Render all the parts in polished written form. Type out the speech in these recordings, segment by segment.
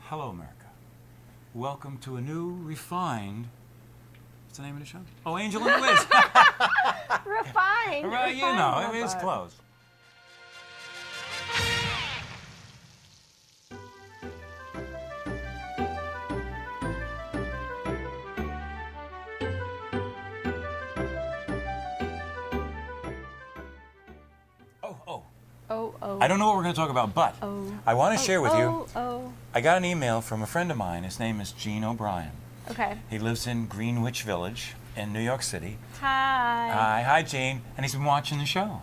Hello, America. Welcome to a new, refined. What's the name of the show? Oh, Angel and Liz. Refined. Well, you know, it was close. Oh. I don't know what we're going to talk about, but I want to share with you. I got an email from a friend of mine. His name is Gene O'Brien. Okay. He lives in Greenwich Village in New York City. Hi. Hi, Gene. And he's been watching the show.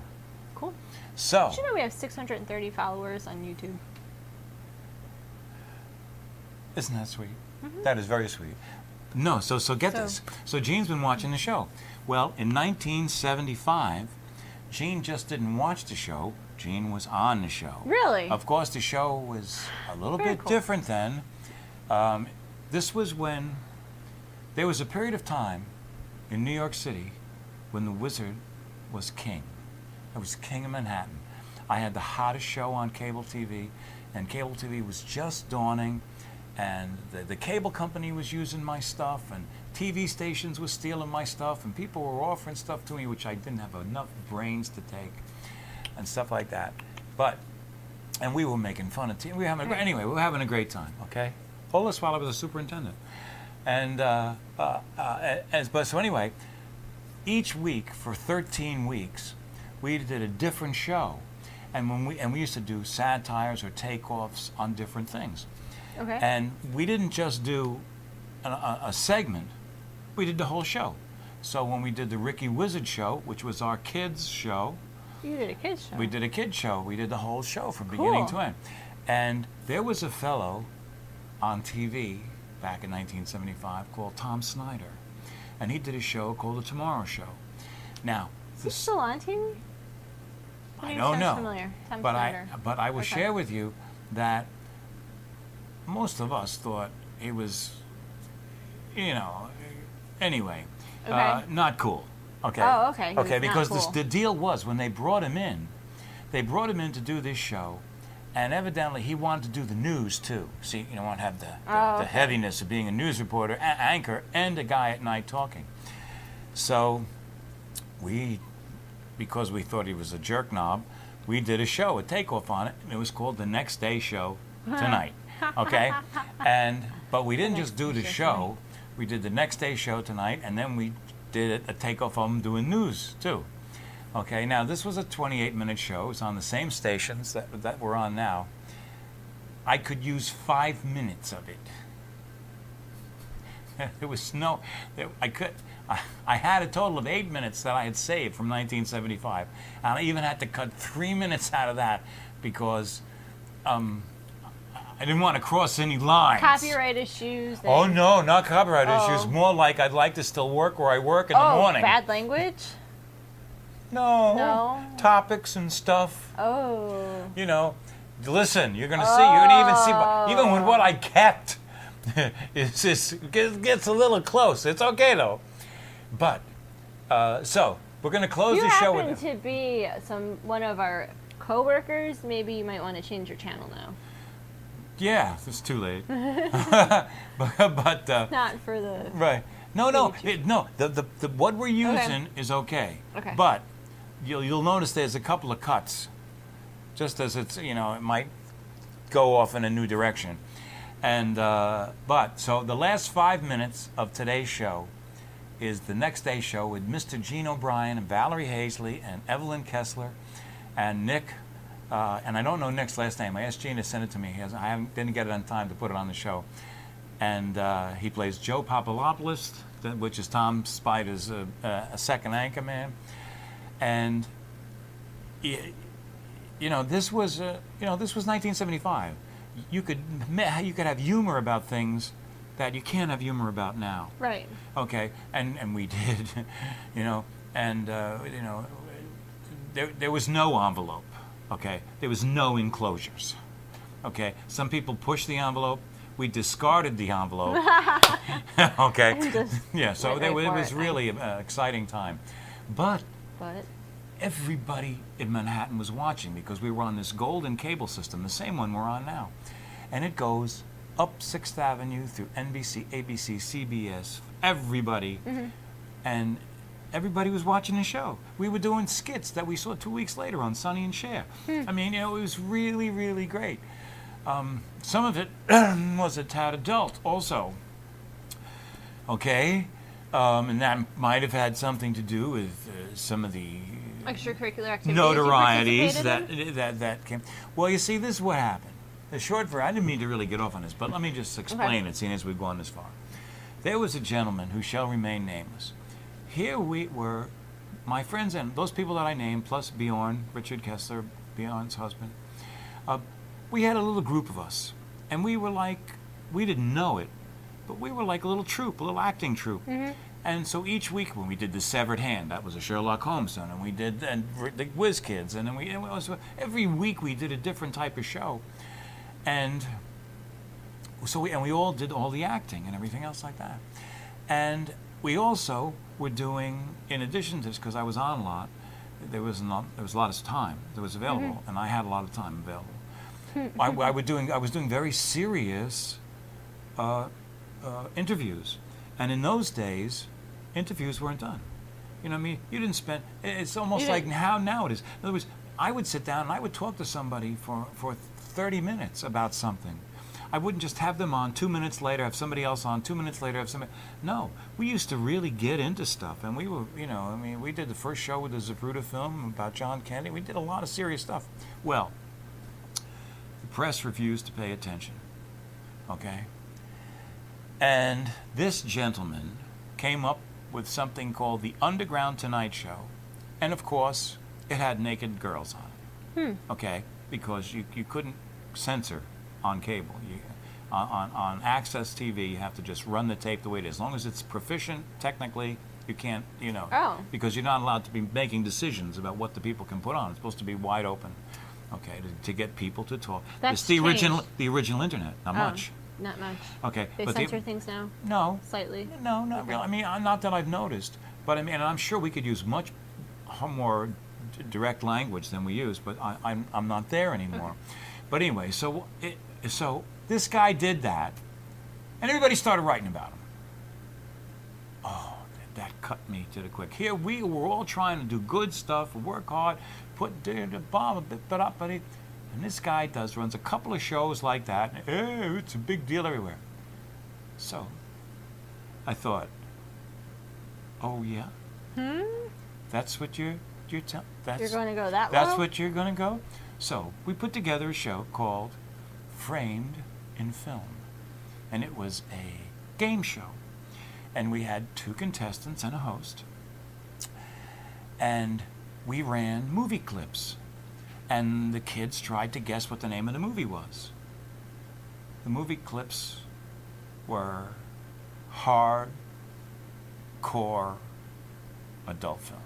Cool. So. Did you know we have 630 followers on YouTube? Isn't that sweet? Mm-hmm. That is very sweet. No, so get this. So Gene's been watching the show. Well, in 1975, Gene just didn't watch the show. Gene was on the show. Really? Of course, the show was a little Very bit cool. different then. This was when there was a period of time in New York City when the Wizard was king. It was king of Manhattan. I had the hottest show on cable TV, and cable TV was just dawning, and the cable company was using my stuff, and TV stations were stealing my stuff, and people were offering stuff to me which I didn't have enough brains to take, and stuff like that. And we were making fun of TV. Anyway, we were having a great time, okay? All this while I was a superintendent. And, so anyway, each week for 13 weeks, we did a different show. And we used to do satires or takeoffs on different things. Okay. And we didn't just do a segment, we did the whole show. So when we did the Ricky Wizard show, which was our kids' show, You did a kids show. we did a kids show. We did the whole show from beginning to end. And there was a fellow on TV back in 1975 called Tom Snyder. And he did a show called The Tomorrow Show. Now, Is he still on TV? I don't know. Familiar. Tom But Snyder. I will share with you that most of us thought he was, anyway, Okay. not cool. Okay. Oh, okay. He was Okay, not because cool. the deal was when they brought him in to do this show, and evidently he wanted to do the news too. See, you don't want to have the heaviness of being a news reporter, anchor, and a guy at night talking. So because we thought he was a jerk knob, we did a show, a takeoff on it, and it was called The Next Day Show Tonight. Okay? But we didn't just do the show, we did The Next Day Show Tonight, and then we did a takeoff of him doing news too. Okay, now this was a 28-minute show. It's on the same stations that we're on now. I could use 5 minutes of it. There was I had a total of 8 minutes that I had saved from 1975. And I even had to cut 3 minutes out of that because I didn't want to cross any lines. Copyright issues. Oh, no, not copyright issues. More like I'd like to still work where I work in the morning. Bad language? No. Topics and stuff. Oh. Listen, you're going to see. You're going to even see. Even with what I kept, it gets a little close. It's okay, though. But, so, we're going to close the show with... If you happen to be one of our co-workers, maybe you might want to change your channel now. Yeah, it's too late. but Not for the... Right. No. The what we're using is okay. Okay. But you'll notice there's a couple of cuts, just as it's it might go off in a new direction, and so the last 5 minutes of today's show is The Next Day Show with Mr. Gene O'Brien and Valerie Hasely and Evelyn Kessler and Nick. And I don't know Nick's last name. I asked Gene to send it to me. Didn't get it on time to put it on the show. And he plays Joe Papalopolus, which is Tom Spyder's a second anchor man. And this was 1975. You could have humor about things that you can't have humor about now. Right. Okay, and we did, there was no envelope. Okay, there was no enclosures. Okay, some people pushed the envelope. We discarded the envelope. Okay, yeah. So it was really an exciting time, but everybody in Manhattan was watching because we were on this golden cable system, the same one we're on now, and it goes up 6th Avenue through NBC, ABC, CBS, everybody. And everybody was watching the show. We were doing skits that we saw 2 weeks later on Sonny and Cher. I mean, it was really, really great. Some of it was a tad adult also. Okay? And that might have had something to do with some of the Extracurricular activities notorieties you participated in? that came. Well, you see, this is what happened. The short version, I didn't mean to really get off on this, but let me just explain it, seeing as we've gone this far. There was a gentleman who shall remain nameless. Here we were, my friends and those people that I named, plus Bjorn, Richard Kessler, Bjorn's husband. We had a little group of us, and we were like, we didn't know it, but we were like a little troupe, a little acting troupe. And so each week when we did The Severed Hand, that was a Sherlock Holmes one, and we did the Whiz Kids, and then every week we did a different type of show. And so we all did all the acting and everything else like that. And we also were doing, in addition to this, because I was on a lot, there was a lot of time that was available, and I had a lot of time available. I was doing very serious interviews, and in those days, interviews weren't done. You know what I mean? You didn't spend. It's almost like how now it is. In other words, I would sit down and I would talk to somebody for 30 minutes about something. I wouldn't just have them on 2 minutes later, have somebody else on 2 minutes later, have somebody. No, we used to really get into stuff, and we were, we did the first show with the Zapruder film about John Kennedy. We did a lot of serious stuff. Well, the press refused to pay attention. Okay. And this gentleman came up with something called the Underground Tonight Show, and of course, it had naked girls on it. Okay, because you couldn't censor on cable. On Access TV, you have to just run the tape the way it is. As long as it's proficient technically, you can't, because you're not allowed to be making decisions about what the people can put on. It's supposed to be wide open, okay, to get people to talk. That's it's the original internet, not much. Not much. Okay, They censor things now? No. Slightly? No, not really. I mean, not that I've noticed, but I mean, and I'm sure we could use much more direct language than we use, but I'm not there anymore. Okay. But anyway, so this guy did that, and everybody started writing about him. Oh, that cut me to the quick. Here we were all trying to do good stuff, work hard, put the bomb, and this guy runs a couple of shows like that. And, it's a big deal everywhere. So, I thought, oh yeah, that's what you're telling. You're going to go that That's low? what you're going to go. So we put together a show called Framed in Film, and it was a game show, and we had 2 contestants and a host, and we ran movie clips. And the kids tried to guess what the name of the movie was. The movie clips were hardcore adult films.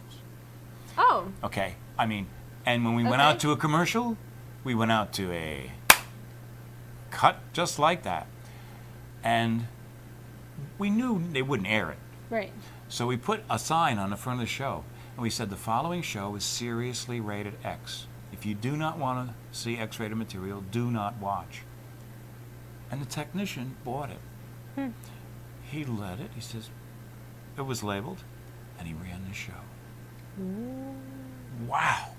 Oh. Okay. I mean, and when we went out to a commercial, we went out to a cut just like that. And we knew they wouldn't air it. Right. So we put a sign on the front of the show. And we said, the following show is seriously rated X. If you do not want to see X-rated material, do not watch. And the technician bought it. He let it. He says, it was labeled, and he ran the show. Wow.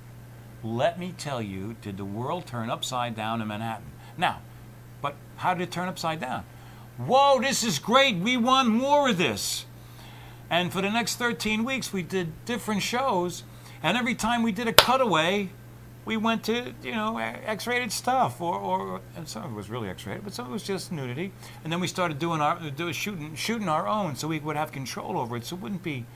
Let me tell you, did the world turn upside down in Manhattan? Now, but how did it turn upside down? Whoa, this is great. We want more of this. And for the next 13 weeks, we did different shows, and every time we did a cutaway, we went to, X-rated stuff, and some of it was really X-rated, but some of it was just nudity. And then we started shooting our own, so we would have control over it, so it wouldn't be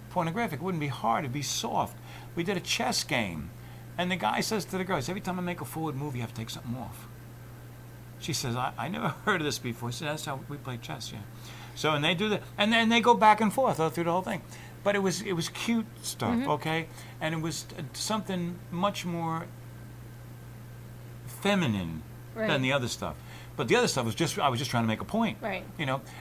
pornographic, it wouldn't be hard, it'd be soft. We did a chess game, and the guy says to the girls, every time I make a forward move, you have to take something off. She says, I never heard of this before. He said, that's how we play chess, yeah. So, and they do that, and then they go back and forth through the whole thing. But it was cute stuff, okay? And it was something much more feminine than the other stuff. But the other stuff was I was just trying to make a point. Right.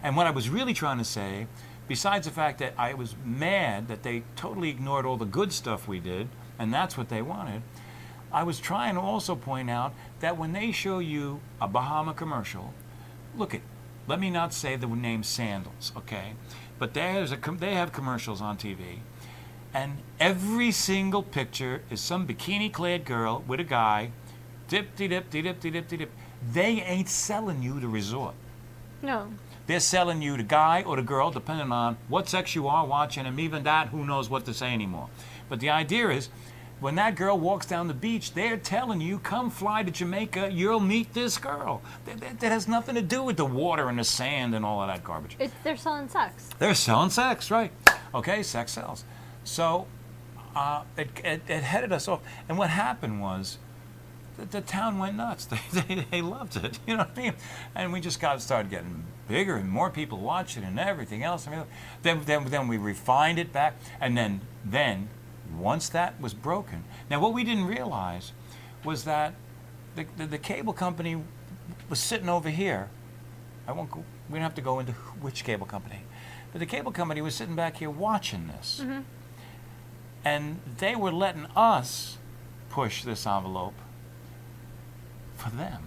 And what I was really trying to say, besides the fact that I was mad that they totally ignored all the good stuff we did, and that's what they wanted, I was trying to also point out that when they show you a Bahama commercial, look at, let me not say the name Sandals, okay? But they have commercials on TV, and every single picture is some bikini-clad girl with a guy, dip-de-dip-de-dip-de-dip-de-dip. They ain't selling you the resort. No. They're selling you the guy or the girl, depending on what sex you are watching, and even that, who knows what to say anymore. But the idea is, when that girl walks down the beach, they're telling you, come fly to Jamaica, you'll meet this girl. That has nothing to do with the water and the sand and all of that garbage. They're selling sex. They're selling sex, right. Okay, sex sells. So it headed us off. And what happened was, the town went nuts. They loved it, you know what I mean? And we just started getting bigger and more people watching and everything else. I mean, then we refined it back, and then once that was broken. Now, what we didn't realize was that the cable company was sitting over here. We don't have to go into which cable company, but the cable company was sitting back here watching this, Mm-hmm. and they were letting us push this envelope for them,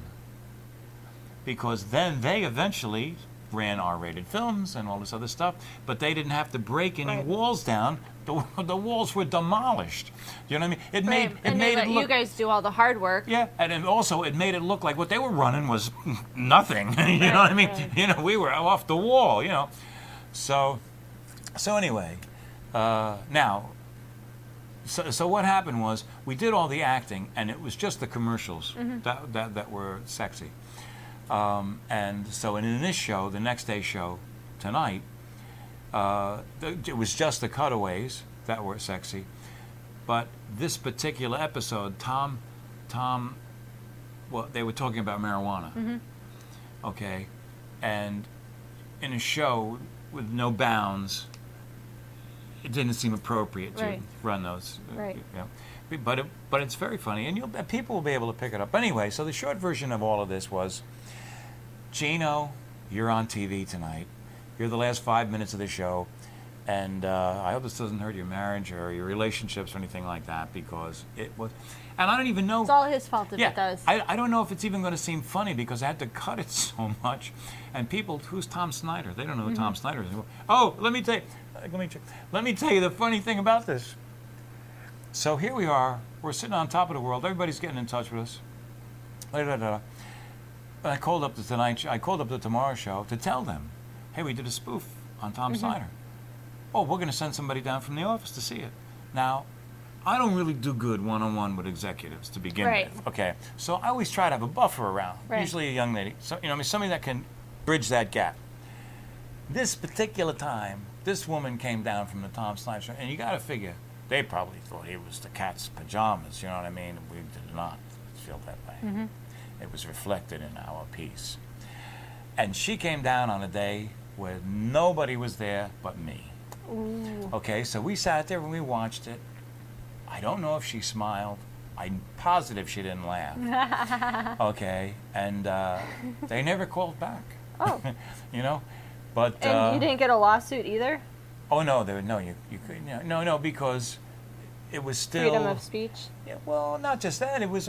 because then they eventually ran R-rated films and all this other stuff, but they didn't have to break any Right. walls down. The walls were demolished. You know what I mean? It made they let it look. you guys do all the hard work. Yeah, and it made it look like what they were running was nothing. You know what I mean? Right. You know, we were off the wall. You know, so anyway, now. So what happened was, we did all the acting, and it was just the commercials that were sexy. And so in this show, the next day show, tonight, it was just the cutaways that were sexy. But this particular episode, Tom, well, they were talking about marijuana. Mm-hmm. Okay, and in a show with no bounds, it didn't seem appropriate to Right. run those. Right. You know. But it's very funny, and people will be able to pick it up. Anyway, so the short version of all of this was, Gino, you're on TV tonight. You're the last 5 minutes of the show, and I hope this doesn't hurt your marriage or your relationships or anything like that, because it was. And I don't even know. It's all his fault if it does. I don't know if it's even going to seem funny, because I had to cut it so much, and people, who's Tom Snyder? They don't know who Tom Snyder is. Oh, let me tell you the funny thing about this. So here we are. We're sitting on top of the world. Everybody's getting in touch with us. And I called up the Tomorrow Show to tell them, hey, we did a spoof on Tom Snyder. Oh, we're going to send somebody down from the office to see it. Now, I don't really do good one-on-one with executives to begin Right. with. Okay, so I always try to have a buffer around. Right. Usually a young lady, so somebody that can bridge that gap. This particular time, this woman came down from the Tom Snyder Show, and you got to figure, they probably thought it was the cat's pajamas. You know what I mean? We did not feel that way. Mm-hmm. It was reflected in our piece. And she came down on a day where nobody was there but me. Ooh. Okay, so we sat there and we watched it. I don't know if she smiled. I'm positive she didn't laugh. Okay, and they never called back. Oh. You know, but And you didn't get a lawsuit either? oh no, you couldn't. No, because it was still Freedom of speech? Yeah, well, not just that. It was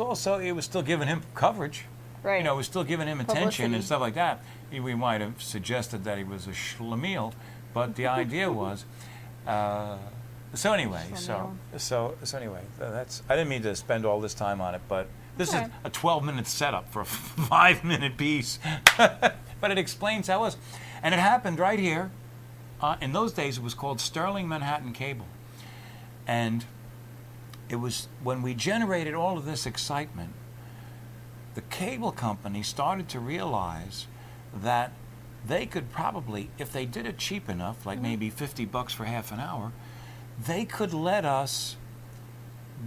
still giving him coverage. Right. You know, it was still giving him attention Publicity. and stuff like that. We might have suggested that he was a schlemiel, but the idea was. So anyway, that's. I didn't mean to spend all this time on it, but this Okay. is a 12-minute setup for a 5-minute piece. But it explains how it was, and it happened right here. In those days, it was called Sterling Manhattan Cable, and it was when we generated all of this excitement. The cable company started to realize that they could probably, if they did it cheap enough, like maybe $50 for half an hour, they could let us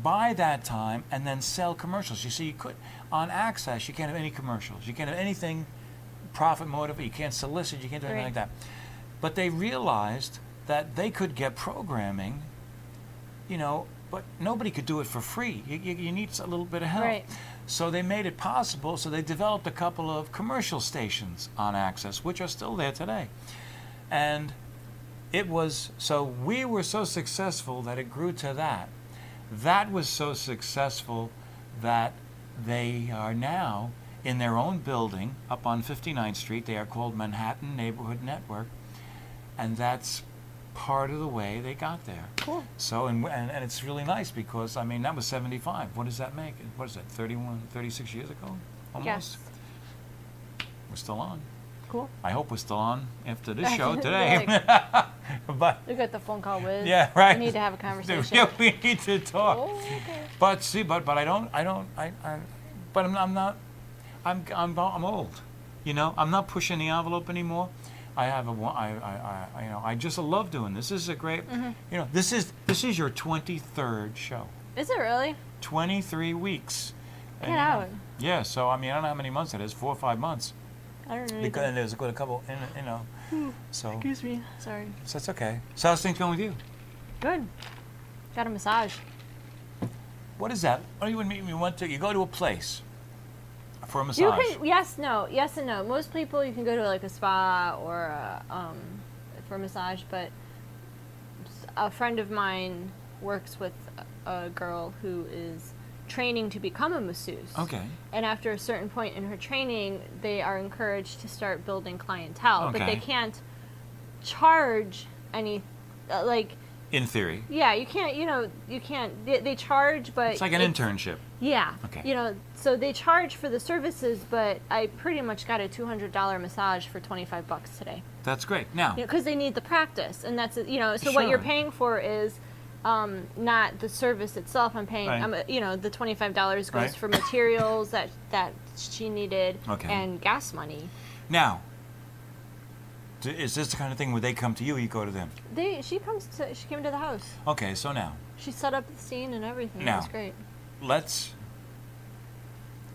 buy that time and then sell commercials. You see, you could, on Access, you can't have any commercials. You can't have anything profit motive. You can't solicit. You can't do anything like that. But they realized that they could get programming, but nobody could do it for free. You need a little bit of help. Right. So they made it possible. So they developed a couple of commercial stations on Access, which are still there today. And we were so successful that it grew to that. That was so successful that they are now in their own building up on 59th Street. They are called Manhattan Neighborhood Network, and that's part of the way they got there. Cool. So, and it's really nice because, I mean, that was 75. What does that make? What is that, 36 years ago? Almost? Yes. We're still on. Cool. I hope we're still on after this show today. But We got the phone call with. yeah, right. We need to have a conversation. Yeah, we need to talk. Oh, okay. But see, but I'm old. You know, I'm not pushing the envelope anymore. I just love doing this. This is a great, you know, this is your 23rd show. Is it really? 23 weeks. Get out. Yeah, so I mean, I don't know how many months it is, 4 or 5 months. I don't know. Because there's a couple, you know, so. Excuse me. Sorry. So that's okay. So how's things going with you? Good. Got a massage. What is that? What do you mean? You go to a place for a massage. You can yes and no. Most people you can go to like a spa or for a massage, but a friend of mine works with a girl who is training to become a masseuse. Okay. And after a certain point in her training, they are encouraged to start building clientele, but they can't charge any like. In theory. Yeah, you can't. You can't. They charge, but It's like an internship. Yeah. Okay. So they charge for the services, but I pretty much got a $200 massage for $25 today. That's great. Now. Because they need the practice, and that's so Sure. what you're paying for is not the service itself. I'm paying. Right. The $25 goes Right. for materials that she needed Okay. and gas money. Now. Is this the kind of thing where they come to you or you go to them? She came to the house. Okay, so now. She set up the scene and everything. Now. It was great.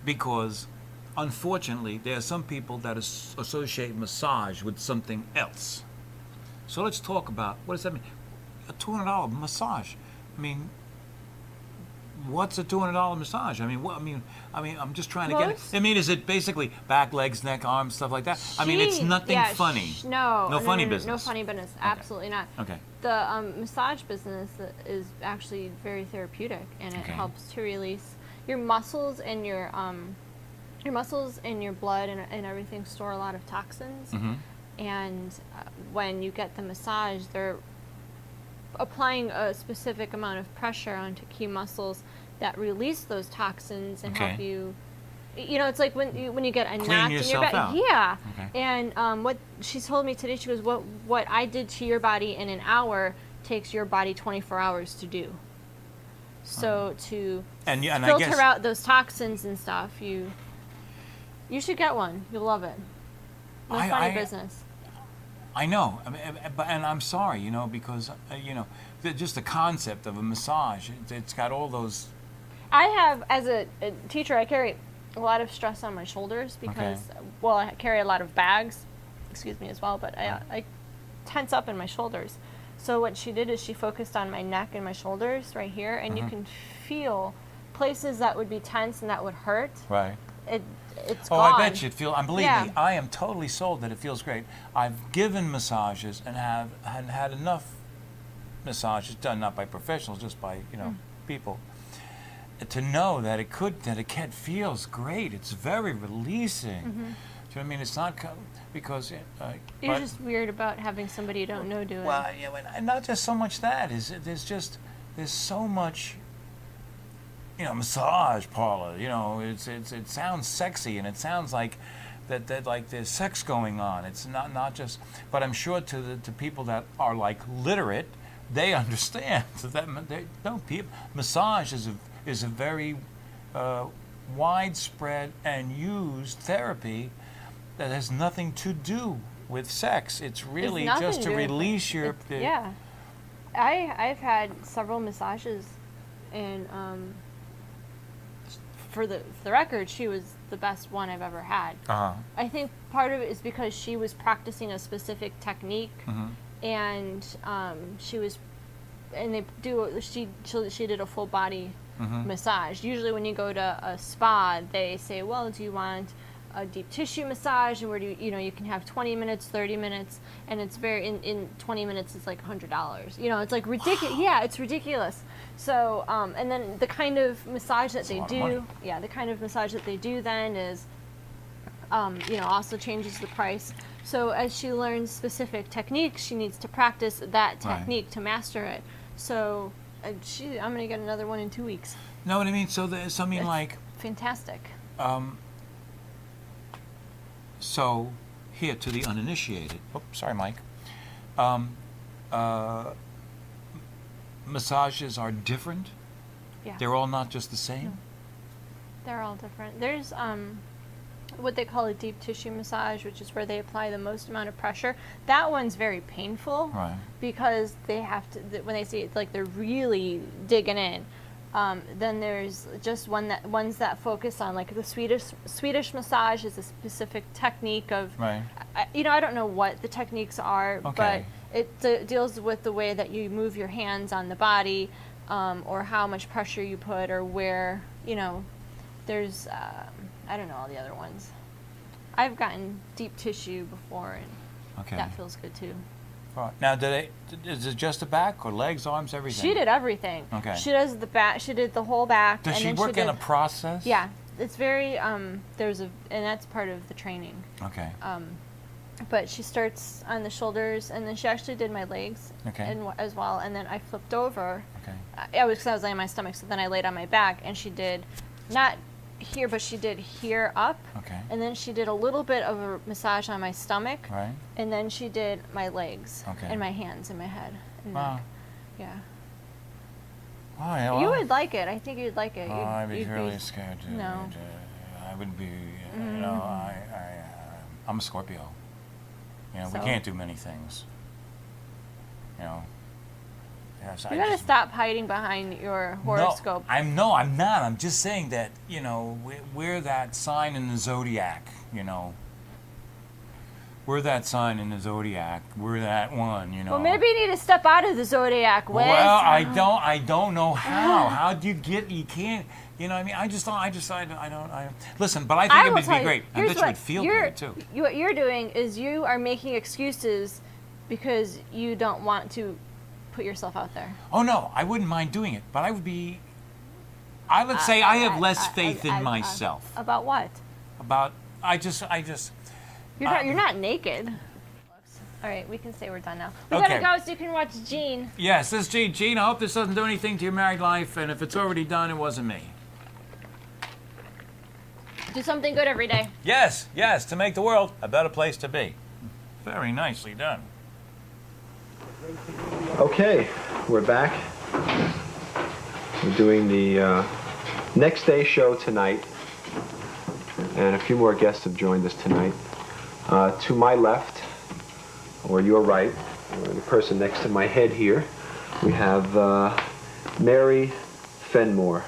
Because unfortunately there are some people that associate massage with something else. So let's talk about, what does that mean? A $200 massage. I mean, what's a $200 massage? I mean, I'm just trying to get it. I mean, is it basically back, legs, neck, arms, stuff like that? I mean, it's nothing funny. No funny business. No funny business. Absolutely not. Okay. The massage business is actually very therapeutic, and it Okay. helps to release your muscles and your blood and everything store a lot of toxins. Mm-hmm. And when you get the massage, they're applying a specific amount of pressure onto key muscles that release those toxins and help you. It's like when you get a knot in your back. out. Yeah. Okay. And what she told me today, she goes, what I did to your body in an hour takes your body 24 hours to do. So to and I filter guess, out those toxins and stuff, you should get one. You'll love it. No funny business. I know, and I'm sorry, because just the concept of a massage, it's got all those. I have, as a teacher, I carry a lot of stress on my shoulders because, I carry a lot of bags, as well, but I tense up in my shoulders. So what she did is she focused on my neck and my shoulders right here, and you can feel places that would be tense and that would hurt. Right. It's gone. gone. I bet you it feels. And believe me, I am totally sold that it feels great. I've given massages and have had enough massages done, not by professionals, just by people, to know that it feels great. It's very releasing. Do you know what I mean? It's not because you're just weird about having somebody you don't know do it. Well, and not just so much that there's so much. Massage parlor. It sounds sexy and it sounds like that like there's sex going on. It's not just. But I'm sure to people that are like literate, they understand massage is a very widespread and used therapy that has nothing to do with sex. It's really just to release your. Yeah, I've had several massages, and for the record, she was the best one I've ever had. Uh-huh. I think part of it is because she was practicing a specific technique, and she did a full body massage. Usually, when you go to a spa, they say, "Well, do you want a deep tissue massage?" And where do you can have 20 minutes, 30 minutes, and it's very in 20 minutes it's like $100. It's like ridiculous. Wow. Yeah, it's ridiculous. So, and then the kind of massage that they do, the kind of massage that they do then is also changes the price. So as she learns specific techniques, she needs to practice that technique to master it. So I'm going to get another one in 2 weeks. Know what I mean? So like fantastic. So here to the uninitiated. Oh, sorry, Mike. Massages are different. Yeah. They're all not just the same. No. They're all different. There's what they call a deep tissue massage, which is where they apply the most amount of pressure. That one's very painful, right? Because they have to, when they see it, like they're really digging in. Then there's just ones that focus on, like the Swedish massage is a specific technique of, right? I don't know what the techniques are, okay. But it deals with the way that you move your hands on the body, or how much pressure you put, or where, there's, I don't know all the other ones. I've gotten deep tissue before, and that feels good too. All right. Now, is it just the back, or legs, arms, everything? She did everything. Okay. She does the back. She did the whole back. Does she work in a process? Yeah, it's very. And that's part of the training. Okay. But she starts on the shoulders, and then she actually did my legs, as well. And then I flipped over. Okay. Because I was laying on my stomach, so then I laid on my back, and she did not here, but she did here up. Okay. And then she did a little bit of a massage on my stomach. Right. And then she did my legs. Okay. And my hands and my head. And wow. neck. Yeah. Oh, yeah, well, you would like it. I think you'd like it. I'd be really scared. No. I would be. I'm a Scorpio. We can't do many things. Yes, you gotta stop hiding behind your horoscope. I'm not. I'm just saying that, we're that sign in the zodiac, We're that sign in the zodiac. We're that one, Well, maybe you need to step out of the zodiac, Wes. Well, I don't know how. How do you can't, I just don't, listen, but I think it would be great. I bet you would feel great, too. What you're doing is you are making excuses because you don't want to put yourself out there. Oh, no, I wouldn't mind doing it, but I would say I have less faith in myself. About what? You're not naked. All right, we can say we're done now. We gotta go so you can watch Gene. Yes, this is Gene. Gene, I hope this doesn't do anything to your married life, and if it's already done, it wasn't me. Do something good every day. Yes, to make the world a better place to be. Very nicely done. Okay, we're back. We're doing the next day show tonight, and a few more guests have joined us tonight. To my left, or your right, or the person next to my head here, we have Mary Fenmore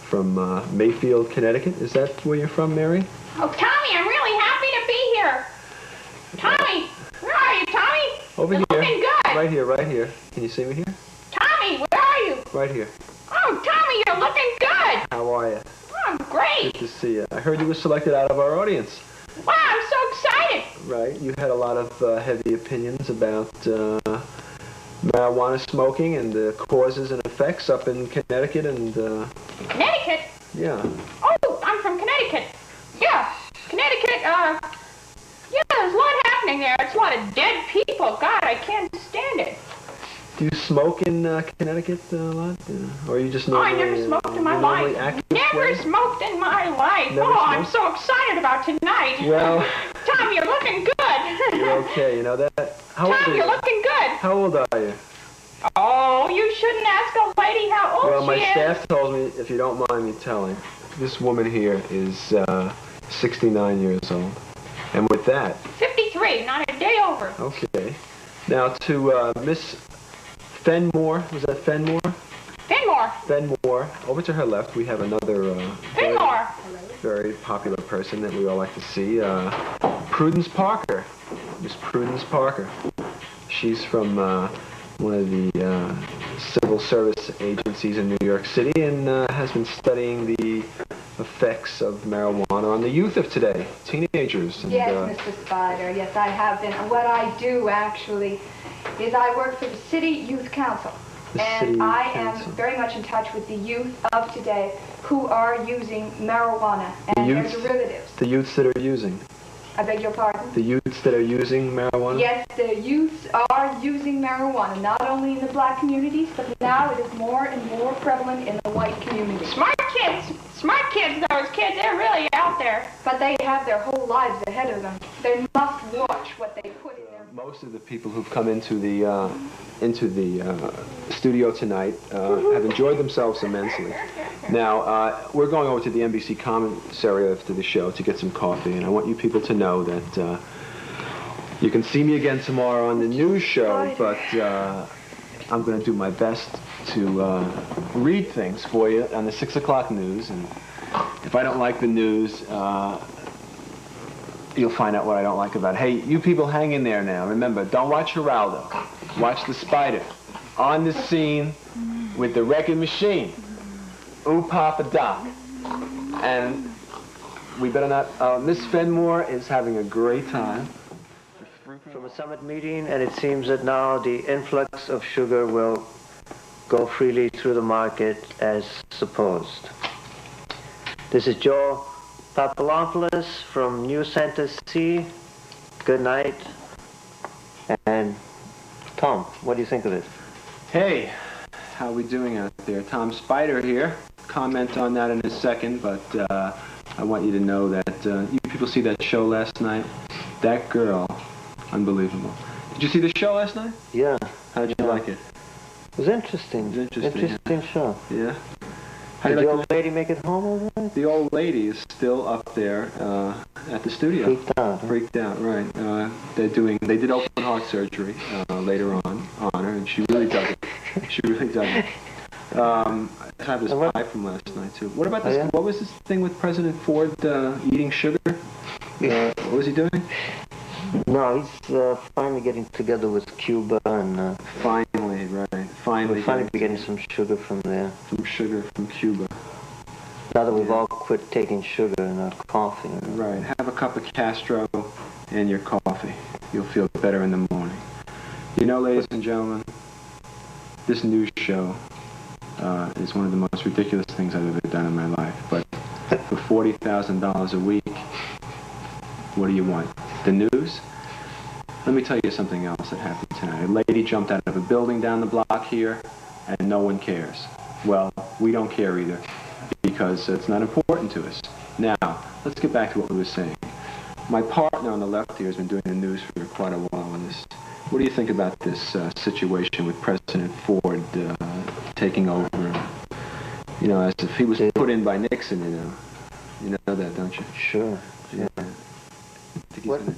from Mayfield, Connecticut. Is that where you're from, Mary? Oh, Tommy, I'm really happy to be here. Tommy, where are you, Tommy? Over You're here. looking good. Right here. Can you see me here? Tommy, where are you? Right here. Oh, Tommy, you're looking good. How are you? Oh, I'm great. Good to see you. I heard you were selected out of our audience. Wow, I'm so excited. Right. You had a lot of heavy opinions about marijuana smoking and the causes and effects up in Connecticut and... Connecticut? Yeah. Oh, I'm from Connecticut. Yeah, Connecticut, yeah, there's a lot happening there. It's a lot of dead people. God, I can't stand it. Do you smoke in Connecticut a lot? Or you just Oh, normally... I never smoked in my life. Never smoked in my life. Never I'm smoked? so excited about tonight. Well... Tom, you're looking good. You're okay, that... How old Tom, are you're you? looking good. How old are you? Oh, you shouldn't ask a lady how old Well, my she is. staff told me, if you don't mind me telling, this woman here is 69 years old. And with that... 53, not a day over. Okay. Now to Miss Fenmore, was that Fenmore? Fenmore. Fenmore. Over to her left, we have another Fenmore. very popular person that we all like to see, Prudence Parker. Miss Prudence Parker. She's from one of the civil service agencies in New York City and has been studying the effects of marijuana on the youth of today, teenagers. And, yes, Mr. Spyder, yes, I have been. And what I do, actually, is I work for the City Youth Council. And I am very much in touch with the youth of today who are using marijuana and their derivatives. The youths that are using. I beg your pardon? The youths that are using marijuana? Yes, the youths are using marijuana, not only in the black communities, but now it is more and more prevalent in the white community. Smart kids, those kids, they're really out there. But they have their whole lives ahead of them. They must watch what they put in their... Most of the people who've come into the studio tonight have enjoyed themselves immensely. Now, we're going over to the NBC commissary after the show to get some coffee, and I want you people to know that you can see me again tomorrow on the news show, but I'm going to do my best to read things for you on the 6 o'clock news, and if I don't like the news, you'll find out what I don't like about it. Hey, you people hang in there now. Remember, don't watch Geraldo. Watch the Spyder. On the scene with the record machine. Ooh, Papa Doc. And we better not... Miss Fenmore is having a great time. From a summit meeting, and it seems that now the influx of sugar will go freely through the market as supposed. This is Joe Papalopolus from New Center C. Good night. And Tom, what do you think of it? Hey, how are we doing out there? Tom Spyder here. Comment on that in a second, but I want you to know that you people see that show last night? That girl, unbelievable. Did you see the show last night? Yeah. How'd you like it? It was interesting. It was interesting. Interesting show. Yeah. How do Did you the like old lady make it home all right? The old lady is still up there at the studio. Freaked out. Huh? Freaked out, right. They did open heart surgery later on her, and she really dug it. She really dug it. I have this pie from last night, too. What about this? Oh, yeah? What was this thing with President Ford eating sugar? What was he doing? No, he's finally getting together with Cuba, and Finally, right. Finally. we'll finally be getting some sugar from there. Some sugar from Cuba. Now that we've all quit taking sugar in our coffee. Right. Have a cup of Castro and your coffee. You'll feel better in the morning. You know, ladies and gentlemen, this news show is one of the most ridiculous things I've ever done in my life. But for $40,000 a week, what do you want? The news? Let me tell you something else that happened tonight. A lady jumped out of a building down the block here, and no one cares. Well, we don't care either, because it's not important to us. Now, let's get back to what we were saying. My partner on the left here has been doing the news for quite a while on this. What do you think about this situation with President Ford taking over? You know, as if he was put in by Nixon, you know. You know that, don't you? Sure. Yeah. I think he's gonna-